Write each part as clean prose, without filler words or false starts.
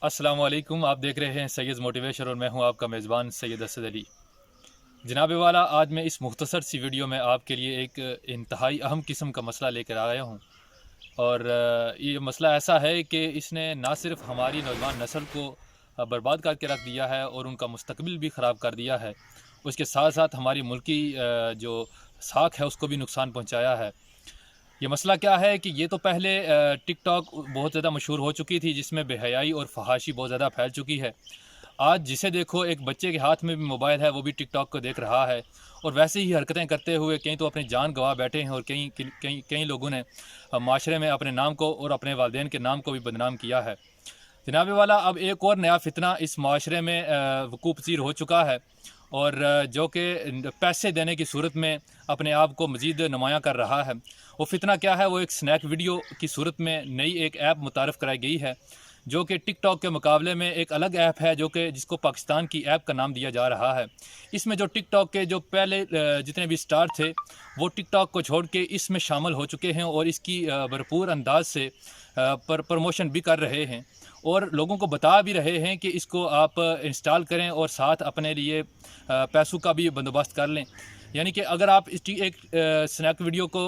अस्सलाम वालेकुम। आप देख रहे हैं सैयद मोटिवेशन और मैं हूं आपका मेज़बान सैयद असद अली। जनाब वाला, आज मैं इस मुख्तसर सी वीडियो में आपके लिए एक इंतहाई अहम किस्म का मसला लेकर आया हूं। और ये मसला ऐसा है कि इसने ना सिर्फ हमारी नौजवान नस्ल को बर्बाद करके रख दिया है और उनका मुस्तकबिल भी ख़राब कर दिया है। उसके साथ साथ हमारी मुल्की जो साख है उसको भी नुकसान पहुँचाया है। ये मसला क्या है कि ये तो पहले टिक टॉक बहुत ज़्यादा मशहूर हो चुकी थी, जिसमें बेहयाई और फहाशी बहुत ज़्यादा फैल चुकी है। आज जिसे देखो एक बच्चे के हाथ में भी मोबाइल है, वो भी टिक टॉक को देख रहा है और वैसे ही हरकतें करते हुए कई तो अपनी जान गंवा बैठे हैं और कई कई कई लोगों ने माशरे में अपने नाम को और अपने वालिदैन के नाम को भी बदनाम किया है। जनाब वाला, अब एक और नया फितना इस माशरे में वकूफ़ पज़ीर हो चुका है और जो कि पैसे देने की सूरत में अपने आप को मज़ीद नुमायाँ कर रहा है। वो फितना क्या है? वो एक स्नैक वीडियो की सूरत में नई एक ऐप मुतारफ़ कराई गई है, जो कि टिक टॉक के मुकाबले में एक अलग ऐप है, जो कि जिसको पाकिस्तान की ऐप का नाम दिया जा रहा है। इसमें जो टिक टॉक के जो पहले जितने भी स्टार थे, वो टिक टॉक को छोड़ के इसमें शामिल हो चुके हैं और इसकी भरपूर अंदाज से प्रमोशन भी कर रहे हैं और लोगों को बता भी रहे हैं कि इसको आप इंस्टॉल करें और साथ अपने लिए पैसों का भी बंदोबस्त कर लें। यानी कि अगर आप एक स्नैक वीडियो को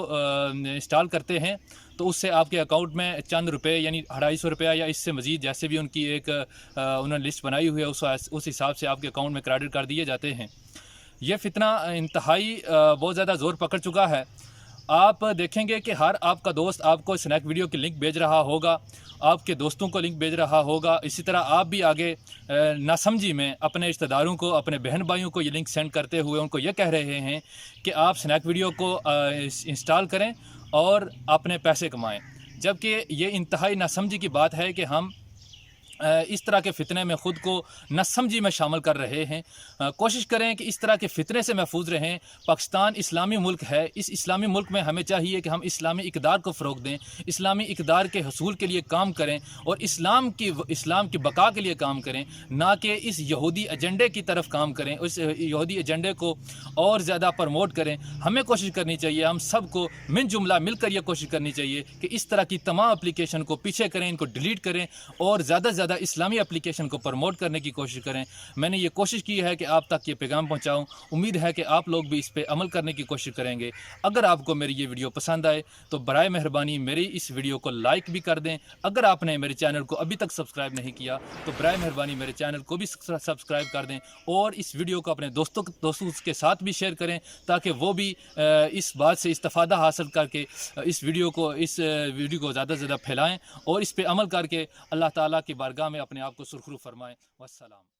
इंस्टॉल करते हैं तो उससे आपके अकाउंट में चंद रुपए यानी 250 रुपया या इससे मज़ीद जैसे भी उनकी एक उन्होंने लिस्ट बनाई हुई है उस हिसाब से आपके अकाउंट में क्रेडिट कर दिए जाते हैं। ये फितना इंतहाई बहुत ज़्यादा ज़ोर पकड़ चुका है। आप देखेंगे कि हर आपका दोस्त आपको स्नैक वीडियो की लिंक भेज रहा होगा, आपके दोस्तों को लिंक भेज रहा होगा। इसी तरह आप भी आगे नासमझी में अपने रिश्तेदारों को, अपने बहन भाइयों को ये लिंक सेंड करते हुए उनको ये कह रहे हैं कि आप स्नैक वीडियो को इंस्टॉल करें और अपने पैसे कमाएं। जबकि ये इंतहाई नासमझी की बात है कि हम इस तरह के फ़ितने में ख़ुद को नासमझी में शामिल कर रहे हैं। कोशिश करें कि इस तरह के फ़ितने से महफूज रहें। पाकिस्तान इस्लामी मुल्क है। इस इस्लामी मुल्क में हमें चाहिए कि हम इस्लामी इक़दार को फ़रोग़ दें, इस्लामी इक़दार के हसूल के लिए काम करें और इस्लाम की बका के लिए काम करें, ना कि इस यहूदी एजेंडे की तरफ काम करें, उस यहूदी एजेंडे को और ज़्यादा प्रमोट करें। हमें कोशिश करनी चाहिए, हम सबको मिल जुमला मिलकर ये कोशिश करनी चाहिए कि इस तरह की तमाम एप्लीकेशन को पीछे करें, इनको डिलीट करें और ज़्यादा से ज़्यादा इस्लामी एप्लीकेशन को प्रमोट करने की कोशिश करें। मैंने ये कोशिश की है कि आप तक ये पैगाम पहुंचाऊं। उम्मीद है कि आप लोग भी इस पे अमल करने की कोशिश करेंगे। अगर आपको मेरी ये वीडियो पसंद आए तो बराए मेहरबानी मेरी इस वीडियो को लाइक भी कर दें। अगर आपने मेरे चैनल को अभी तक सब्सक्राइब नहीं किया तो बराए मेहरबानी मेरे चैनल को भी सब्सक्राइब कर दें और इस वीडियो को अपने दोस्तों के साथ भी शेयर करें, ताकि वो भी इस बात से इस्तिफ़ादा हासिल करके इस वीडियो को ज़्यादा से ज़्यादा फैलाएँ और इस पे अमल करके अल्लाह ताला की बारगाह में अपने आप को सुरखरू फरमाएं। वस्सलाम।